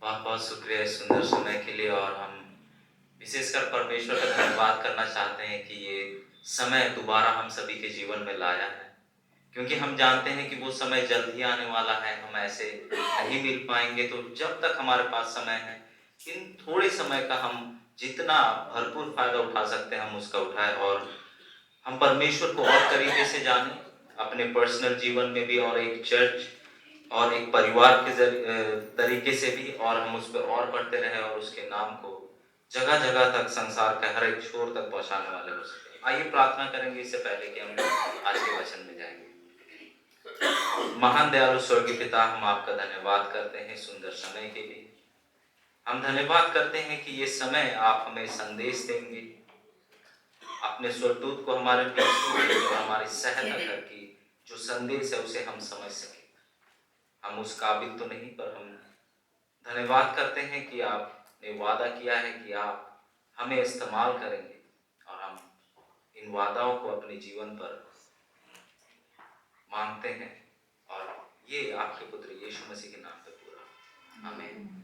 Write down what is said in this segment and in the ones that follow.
बहुत बहुत शुक्रिया इस सुंदर समय के लिए और हम विशेषकर परमेश्वर का धन्यवाद करना चाहते हैं कि ये समय दोबारा हम सभी के जीवन में लाया है, क्योंकि हम जानते हैं कि वो समय जल्द ही आने वाला है। हम ऐसे नहीं मिल पाएंगे, तो जब तक हमारे पास समय है, इन थोड़े समय का हम जितना भरपूर फायदा उठा सकते हैं हम उसका उठाएं और हम परमेश्वर को और तरीके से जानें, अपने पर्सनल जीवन में भी और एक चर्च और एक परिवार के तरीके से भी, और हम उस पर और बढ़ते रहे और उसके नाम को जगह जगह तक, संसार के हर एक छोर तक पहुंचाने वाले हो सके। आइए प्रार्थना करेंगे इससे पहले कि हम आज के वचन में जाएंगे। महान दयालु स्वर्गीय पिता, हम आपका धन्यवाद करते हैं सुंदर समय के लिए। हम धन्यवाद करते हैं कि ये समय आप हमें संदेश देंगे, अपने स्वरदूत को हमारे बीच में भेज और हमारी सहायता करके जो संदेश है उसे हम समझ सके। हम उस काबिल तो नहीं, पर हम धन्यवाद करते हैं कि आपने वादा किया है कि आप हमें इस्तेमाल करेंगे और हम इन वादाओं को अपने जीवन पर मांगते हैं और ये आपके पुत्र यीशु मसीह के नाम पे पूरा, आमीन।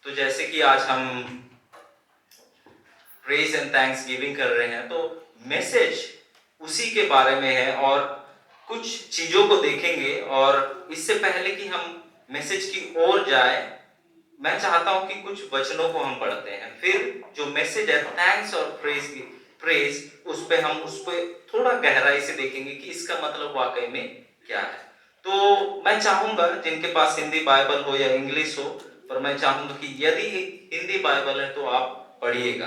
तो जैसे कि आज हम प्रेज एंड थैंक्स गिविंग कर रहे हैं, तो मैसेज उसी के बारे में है और कुछ चीजों को देखेंगे। और इससे पहले कि हम मैसेज की ओर जाए, मैं चाहता हूं कि कुछ वचनों को हम पढ़ते हैं, फिर जो मैसेज है थैंक्स और प्रेज उस पे हम उस पे थोड़ा गहराई से देखेंगे कि इसका मतलब वाकई में क्या है। तो मैं चाहूंगा जिनके पास हिंदी बाइबल हो या इंग्लिश हो, पर मैं चाहूंगा कि यदि हिंदी बाइबल है तो आप पढ़िएगा।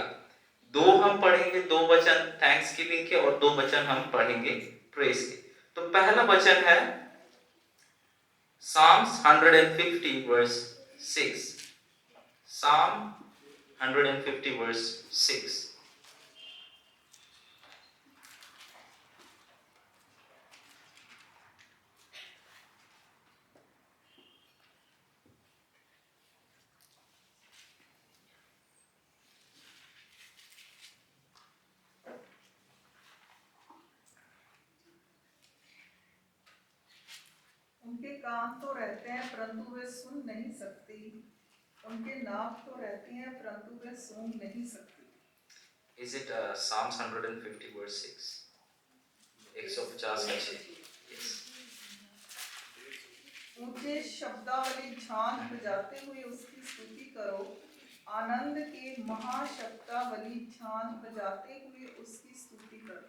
दो हम पढ़ेंगे, दो वचन थैंक्स गिविंग के और दो वचन हम पढ़ेंगे प्रेज के। तो पहला वचन है Psalms 150 verse 6। Psalm 150 verse 6। उनके कान तो रहते हैं परंतु वे सुन नहीं सकती, उनके नाक तो रहती हैं परंतु वे सूंघ नहीं सकती। Is it Psalms 150 verse 6? 150 का 6। Yes. ऊंचे शब्दावली झांझ बजाते हुए उसकी स्तुति करो, आनंद के महाशब्दावली झांझ बजाते हुए उसकी स्तुति करो।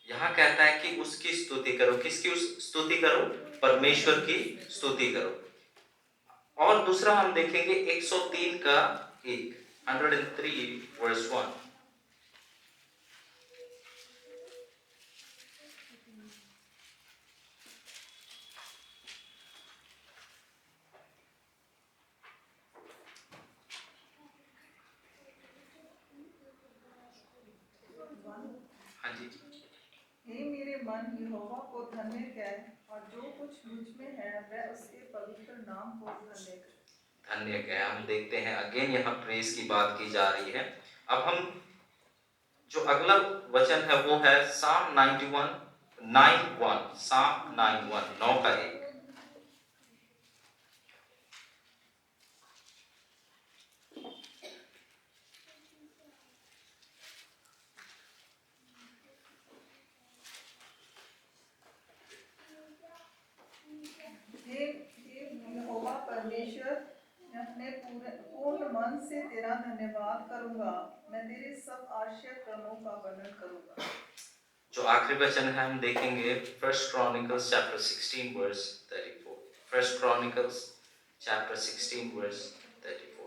यहाँ कहता है कि उसकी स्तुति करो। किसकी स्तुति करो? परमेश्वर की स्तुति करो। और दूसरा हम देखेंगे 103 का 1, 103 verse 1। हाँ जी। हे मेरे मन यहोवा को धन्य कह, और जो कुछ मुझ में है वह उसके पवित्र नाम को धन्य कह। धन्य कह। हम देखते हैं अगेन यहाँ प्रेज की बात की जा रही है। अब हम जो अगला वचन है वो है Psalm 91 9:1। Psalm 91 9 का 1। हे यहोवा परमेश्वर, मैं अपने पूर्ण मन से तेरा धन्यवाद करूंगा, मैं तेरे सब आश्चर्य कर्मों का वर्णन करूंगा। जो आखिरी वचन है हम देखेंगे first Chronicles chapter 16 verse 34। First Chronicles chapter 16 verse 34।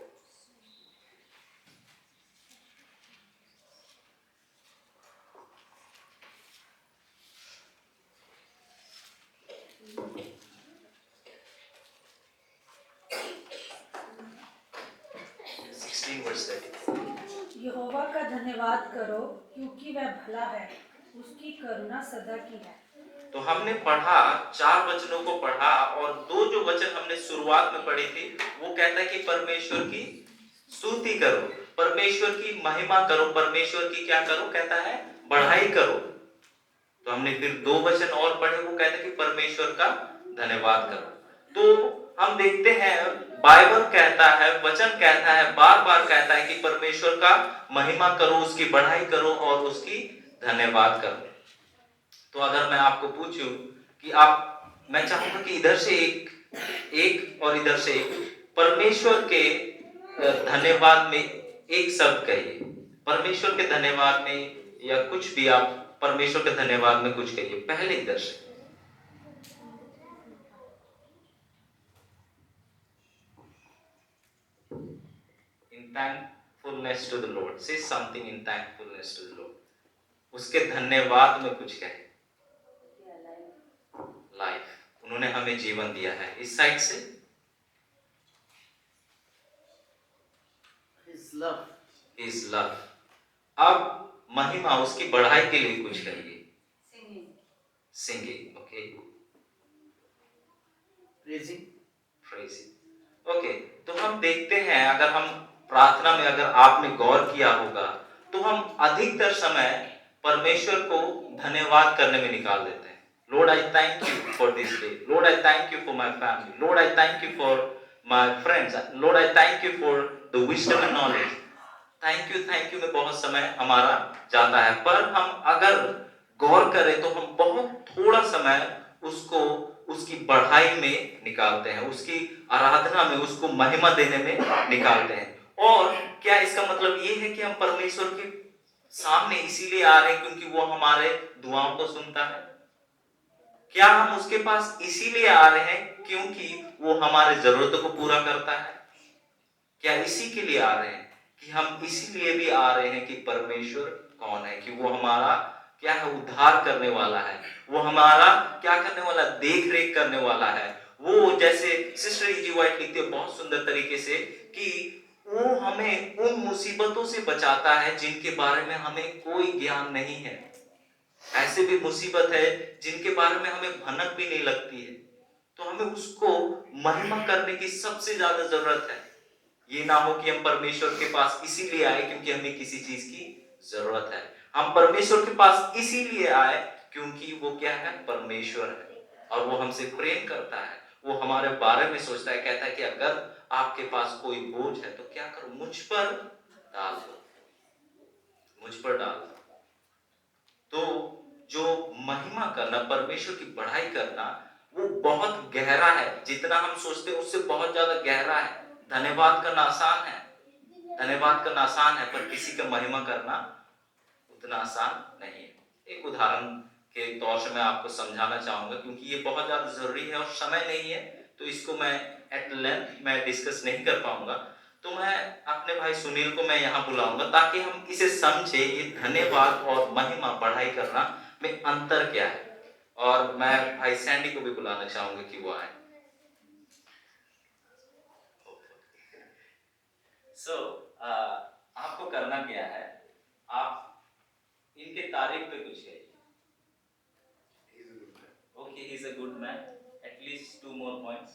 यहोवा का धन्यवाद करो क्योंकि वह भला है, उसकी करुणा सदा की है। तो हमने पढ़ा, 4 वचनों को पढ़ा और दो जो वचन हमने शुरुआत में पढ़ी थी वो कहता है कि परमेश्वर की स्तुति करो, परमेश्वर की महिमा करो, परमेश्वर की क्या करो, कहता है बढ़ाई करो। तो हमने फिर दो वचन और पढ़े, वो कहते हैं कि परमेश्वर का धन्यवाद करो। तो हम देखते हैं बाइबल कहता है, वचन कहता है, बार बार कहता है कि परमेश्वर का महिमा करो, उसकी बढ़ाई करो और उसकी धन्यवाद करो। तो अगर मैं आपको पूछूं कि मैं चाहूंगा कि इधर से एक और इधर से एक, परमेश्वर के धन्यवाद में एक शब्द कहिए। परमेश्वर के धन्यवाद में या कुछ भी, आप परमेश्वर के धन्यवाद में कुछ कहिए। पहले इधर से in thankfulness to the Lord, say something in thankfulness to the Lord. उसके धन्यवाद में कुछ कहे। लाइफ, उन्होंने हमें जीवन दिया है। इस साइड से His love. His love. अब महिमा, उसकी बढ़ाई के लिए कुछ कहिए। Singing, okay. Praising. Praising. Okay, तो हम देखते हैं, अगर हम प्रार्थना में अगर आपने गौर किया होगा तो हम अधिकतर समय परमेश्वर को धन्यवाद करने में निकाल देते हैं। Lord, I thank you for this day. Lord, I thank you for my family. Lord, I thank you for my friends. Lord, I thank you for the wisdom and knowledge. Thank you में बहुत समय हमारा जाता है, पर हम अगर गौर करें तो हम बहुत थोड़ा समय उसको उसकी बढ़ाई में निकालते हैं, उसकी आराधना में, उसको महिमा देने में निकालते हैं। और क्या इसका मतलब ये है कि हम परमेश्वर के सामने इसीलिए आ रहे हैं क्योंकि वो हमारे दुआओं को सुनता है? क्या हम उसके पास इसीलिए आ रहे हैं क्योंकि वो हमारे जरूरतों को पूरा करता है? क्या इसी के लिए आ रहे हैं कि हम इसीलिए भी आ रहे हैं कि परमेश्वर कौन है, कि वो हमारा क्या है, उद्धार करने वाला है, वो हमारा क्या करने वाला, देख रेख करने वाला है। वो जैसे सिस्टर इजी वाइट लिखती है बहुत सुंदर तरीके से कि वो हमें उन मुसीबतों से बचाता है जिनके बारे में हमें कोई ज्ञान नहीं है। ऐसे भी मुसीबत है जिनके बारे में हमें भनक भी नहीं लगती है, तो हमें उसको महिमा करने की सबसे ज्यादा जरूरत है। ये ना हो कि हम परमेश्वर के पास इसीलिए आए क्योंकि हमें किसी चीज की जरूरत है। हम परमेश्वर के पास इसीलिए आए क्योंकि वो क्या है, परमेश्वर है और वो हमसे प्रेम करता है। वो हमारे बारे में सोचता है, कहता है कि अगर आपके पास कोई बोझ है तो क्या करो, मुझ पर डाल दो, मुझ पर डाल दो। तो जो महिमा करना, परमेश्वर की बढ़ाई करना, वो बहुत गहरा है। जितना हम सोचते हैं उससे बहुत ज्यादा गहरा है। धन्यवाद करना आसान है, धन्यवाद करना आसान है, पर किसी का महिमा करना उतना आसान नहीं है। एक उदाहरण के तौर से मैं आपको समझाना चाहूंगा क्योंकि ये बहुत ज्यादा जरूरी है और समय नहीं है तो इसको मैं एट लेंथ मैं डिस्कस नहीं कर पाऊंगा। तो मैं अपने भाई सुनील को मैं यहाँ बुलाऊंगा ताकि हम इसे समझे, ये धन्यवाद और महिमा बढ़ाई करना में अंतर क्या है। और मैं भाई सैंडी को भी बुलाना चाहूंगा कि वो आए। सो आपको करना क्या है, आप इनके तारीफ पे कुछ कहिए। Okay, he's a good man. At least 2 more points.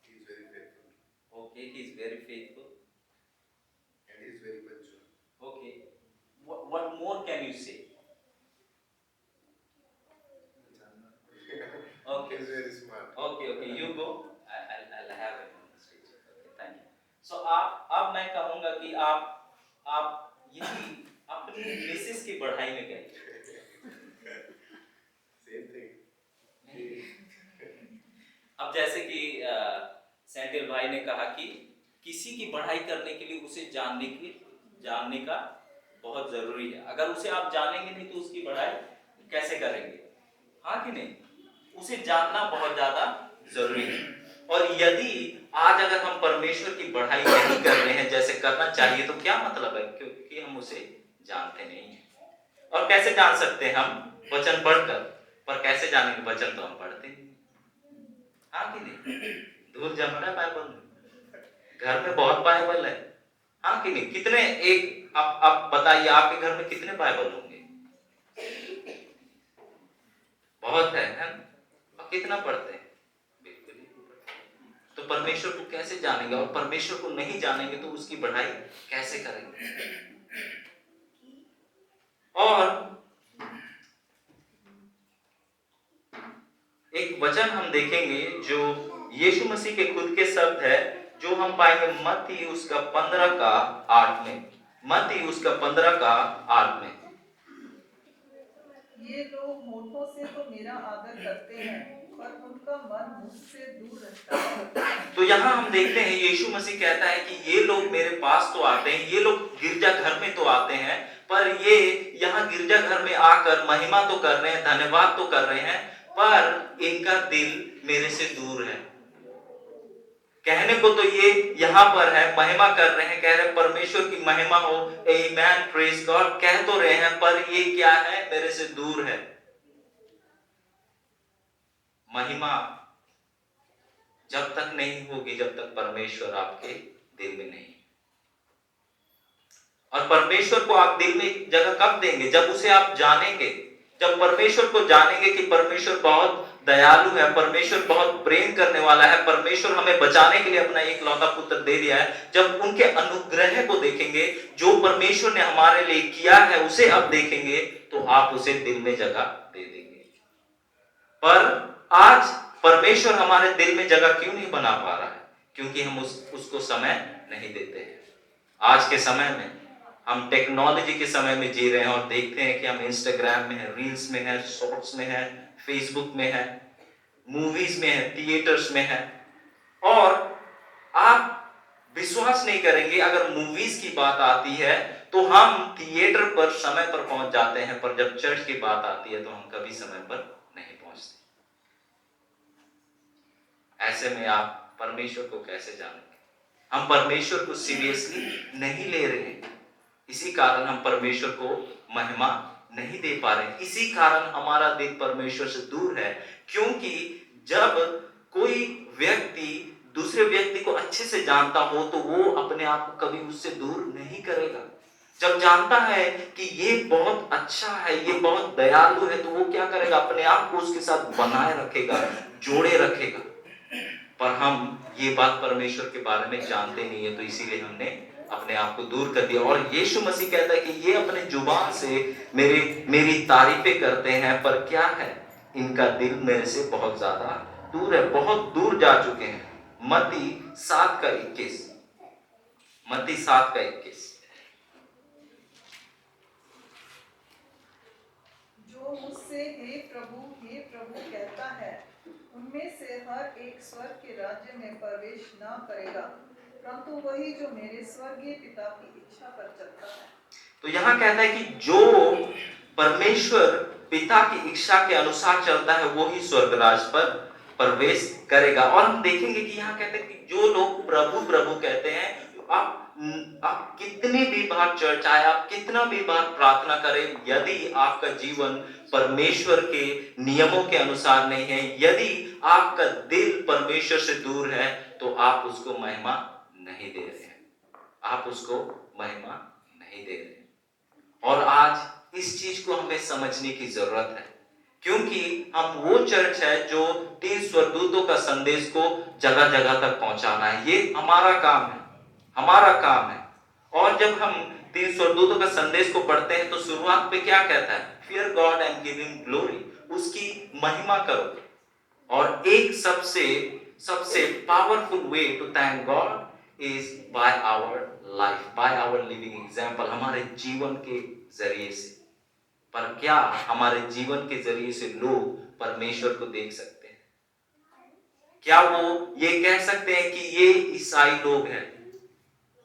He is very faithful Okay, he's very faithful. and he is very punctual. Okay. What more can you say? He Okay. is very smart. Okay, you go. I'll have him on the stage. Okay, thank you. So अब मैं कहूँगा कि आप यही अपनी Mrs की बढ़ाई में कहिए। Same thing. अब जैसे कि सैंडिल भाई ने कहा कि किसी की बढ़ाई करने के लिए उसे जानने का बहुत जरूरी है। अगर उसे आप जानेंगे नहीं तो उसकी बढ़ाई कैसे करेंगे? हाँ कि नहीं? उसे जानना बहुत ज्यादा जरूरी है। और यदि आज अगर हम परमेश्वर की बढ़ाई नहीं कर रहे हैं जैसे करना चाहिए तो क्या मतलब है? क्योंकि हम उसे जानते नहीं हैं। और कैसे जान सकते हैं हम? वचन पढ़कर। पर कैसे जानेंगे? वचन तो हम पढ़ते नहीं। हाँ कि नहीं? दूर जमना है बाइबल में, घर में बहुत बाइबल है। हाँ कि नहीं? कितने एक आप बताइए, आपके घर में कितने बाइबल होंगे? बहुत है ना? और कितना पढ़ते हैं? बिल्कुल ही नहीं पढ़ते। तो परमेश्वर को कैसे जानेंगे? और परमेश्वर को नहीं जानेंगे तो उसकी बढ़ाई कैसे करेंगे? और एक वचन हम देखेंगे जो यीशु मसीह के खुद के शब्द है जो हम पाएंगे मत्ती उसका 15 का 8 में। मत्ती उसका 15 का 8 में। ये लोग होठों से तो मेरा आदर करते हैं पर उनका मन मुझसे दूर रहता है। तो यहाँ हम देखते हैं यीशु मसीह कहता है कि ये लोग मेरे पास तो आते हैं, ये लोग गिरजा घर में तो आते हैं, पर ये यहाँ गिरजा घर में आकर महिमा तो कर रहे हैं, धन्यवाद तो कर रहे हैं, पर इनका दिल मेरे से दूर है। कहने को तो ये यहाँ पर है, महिमा कर रहे हैं, कह रहे हैं परमेश्वर की महिमा हो, आमेन, प्रेज गॉड कह तो रहे हैं, पर ये क्या है, मेरे से दूर है। महिमा जब तक नहीं होगी जब तक परमेश्वर आपके दिल में नहीं। और परमेश्वर को आप दिल में जगह कब देंगे? जब उसे आप जानेंगे, जब परमेश्वर को जानेंगे कि परमेश्वर बहुत दयालु है, परमेश्वर बहुत प्रेम करने वाला है, परमेश्वर हमें बचाने के लिए अपना एकलौता पुत्र दे दिया है। जब उनके अनुग्रह को देखेंगे, जो परमेश्वर ने हमारे लिए किया है उसे अब देखेंगे, तो आप उसे दिल में जगह दे देंगे। पर आज परमेश्वर हमारे दिल में जगह क्यों नहीं बना पा रहा है? क्योंकि हम उसको समय नहीं देते हैं। आज के समय में हम टेक्नोलॉजी के समय में जी रहे हैं और देखते हैं कि हम इंस्टाग्राम में है, रील्स में है, शॉर्ट्स में है, फेसबुक में है, मूवीज में है, थिएटर्स में है। और आप विश्वास नहीं करेंगे, अगर मूवीज की बात आती है तो हम थिएटर पर समय पर पहुंच जाते हैं, पर जब चर्च की बात आती है तो हम कभी समय पर नहीं पहुंचते। ऐसे में आप परमेश्वर को कैसे जानेंगे? हम परमेश्वर को सीरियसली नहीं ले रहे हैं, इसी कारण हम परमेश्वर को महिमा नहीं दे पा रहे। इसी कारण हमारा दिल परमेश्वर से दूर है, क्योंकि जब कोई व्यक्ति दूसरे व्यक्ति को अच्छे से जानता हो तो वो अपने आप को कभी उससे दूर नहीं करेगा। जब जानता है कि ये बहुत अच्छा है, ये बहुत दयालु है, तो वो क्या करेगा? अपने आप को उसके साथ बनाए रखेगा, जोड़े रखेगा। पर हम ये बात परमेश्वर के बारे में जानते नहीं है, तो इसीलिए हमने अपने आप को दूर कर दिया। और यीशु मसीह कहता है कि ये अपने जुबान से मेरी तारीफें करते हैं, पर क्या है, इनका दिल मेरे से बहुत ज्यादा दूर है, बहुत दूर जा चुके हैं। मत्ती 7 का 21। मत्ती 7 का 21। जो मुझसे हे प्रभु कहता है, उनमें से हर एक स्वर्ग के राज्य में प्रवेश ना करेगा, परंतु वही जो मेरे स्वर्गीय पिता की इच्छा पर चलता है। तो यहाँ कहता है कि जो परमेश्वर पिता की इच्छा के अनुसार चलता है वो ही स्वर्ग राज पर प्रवेश करेगा। और हम देखेंगे कि यहाँ कहते हैं कि जो लोग प्रभु प्रभु कहते हैं, आप कितनी भी बार चर्च आए, आप कितना भी बार प्रार्थना करें, यदि आपका जीवन परमेश्वर के नियमों के अनुसार नहीं है, यदि आपका दिल परमेश्वर से दूर है, तो आप उसको महिमा नहीं दे रहे हैं, आप उसको महिमा नहीं दे रहे हैं। और आज इस चीज को हमें समझने की जरूरत है, क्योंकि हम वो चर्च है जो 3 स्वर्गदूतों का संदेश को जगह जगह तक पहुंचाना है। ये हमारा काम है, हमारा काम है। और जब हम 3 स्वर्गदूतों का संदेश को पढ़ते हैं तो शुरुआत पे क्या कहता है? Fear God and give him glory, उसकी महिमा करो। और एक सबसे powerful way to thank God is by our life, by our living example, हमारे जीवन के जरिए से। पर क्या हमारे जीवन के जरिए से लोग परमेश्वर को देख सकते हैं? क्या वो ये कह सकते हैं कि ये ईसाई लोग हैं?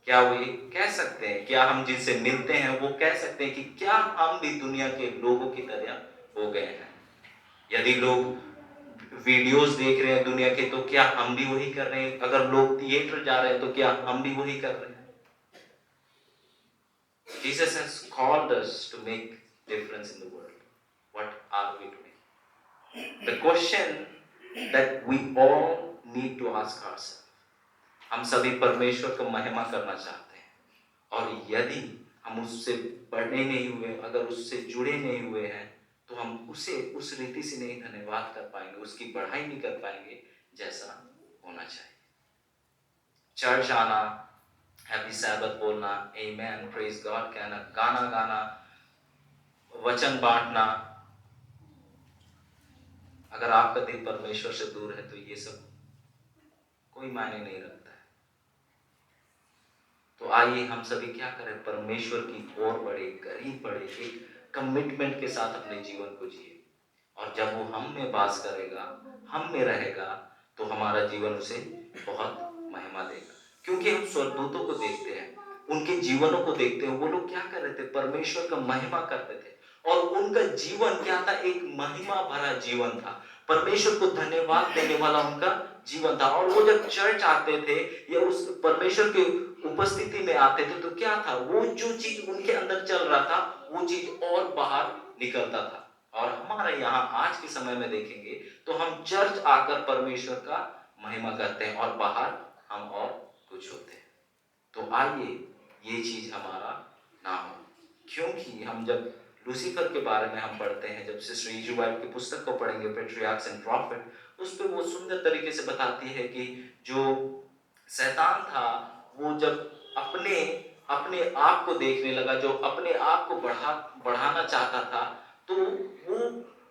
क्या वो ये कह सकते हैं? क्या हम जिनसे मिलते हैं वो कह सकते हैं कि क्या हम भी दुनिया के लोगों की तरह हो गए हैं? यदि लोग वीडियोस देख रहे हैं दुनिया के, तो क्या हम भी वही कर रहे हैं? अगर लोग थिएटर जा रहे हैं तो क्या हम भी वही कर रहे हैं? Jesus has called us to make difference in the world. What are we doing? The question that we all need to ask ourselves. हम सभी परमेश्वर को महिमा करना चाहते हैं, और यदि हम उससे बढ़े नहीं हुए, अगर उससे जुड़े नहीं हुए हैं, तो हम उसे उस रीति से नहीं धन्यवाद कर पाएंगे, उसकी बढ़ाई नहीं कर पाएंगे जैसा होना चाहिए। चर्च आना, हैप्पी सैबत बोलना, आमेन, प्रेज गॉड कहना, गाना गाना, वचन बांटना, अगर आपका दिल परमेश्वर से दूर है तो ये सब कोई मायने नहीं रखता है। तो आइए हम सभी क्या करें, परमेश्वर की ओर बढ़े, करीब बढ़े, एक कमिटमेंट के साथ अपने जीवन को जिए। और जब वो हम में वास करेगा, हम में रहेगा, तो हमारा जीवन उसे बहुत महिमा देगा। क्योंकि हम स्वर्गदूतों को देखते हैं, उनके जीवनों को देखते हैं, वो लोग क्या कर रहे थे, परमेश्वर का महिमा करते थे। और उनका जीवन क्या था, एक महिमा भरा जीवन था, परमेश्वर को धन्यवाद देने वाला उनका जीवन था। और वो जब चर्च आते थे या उस परमेश्वर के उपस्थिति में आते थे, तो क्या था, वो जो चीज उनके अंदर चल रहा था, वो चीज और बाहर निकलता था। और हमारे यहाँ आज के समय में देखेंगे तो हम चर्च आकर परमेश्वर का महिमा करते हैं और बाहर हम और कुछ होते हैं। तो आइए ये चीज हमारा ना हो, क्योंकि हम जब लूसीफर के बारे में हम पढ़ते हैं, जब सिस्टर ईजू वाइट की पुस्तक को पढ़ेंगे, पेट्रियार्क्स एंड प्रॉफिट, उस पर वो सुंदर तरीके से बताती है कि जो शैतान था, वो जब अपने अपने आप को देखने लगा, जो अपने आप को बढ़ाना चाहता था, तो वो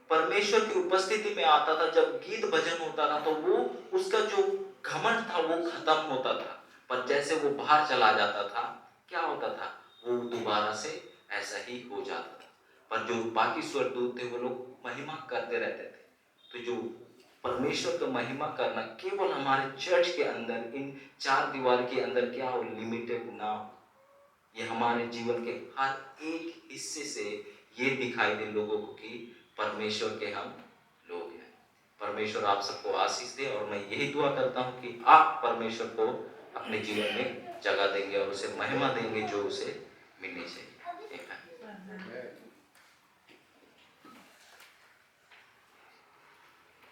परमेश्वर की उपस्थिति में आता था, जब गीत भजन होता था, तो वो उसका जो घमंड था वो खत्म होता था। पर जैसे वो बाहर चला जाता था, क्या होता था, वो दोबारा से ऐसा ही हो जाता था। पर जो बाकी स्वर्गदूत थे, वो लोग महिमा करते रहते थे। तो जो परमेश्वर का महिमा करना केवल हमारे चर्च के अंदर, इन चार दीवार के अंदर क्या हो, लिमिटेड ना हो। ये हमारे जीवन के हर एक हिस्से से ये दिखाई दे लोगों को कि परमेश्वर के हम लोग हैं। परमेश्वर आप सबको आशीष दे, और मैं यही दुआ करता हूँ कि आप परमेश्वर को अपने जीवन में जगह देंगे और उसे महिमा देंगे जो उसे मिलनी चाहिए।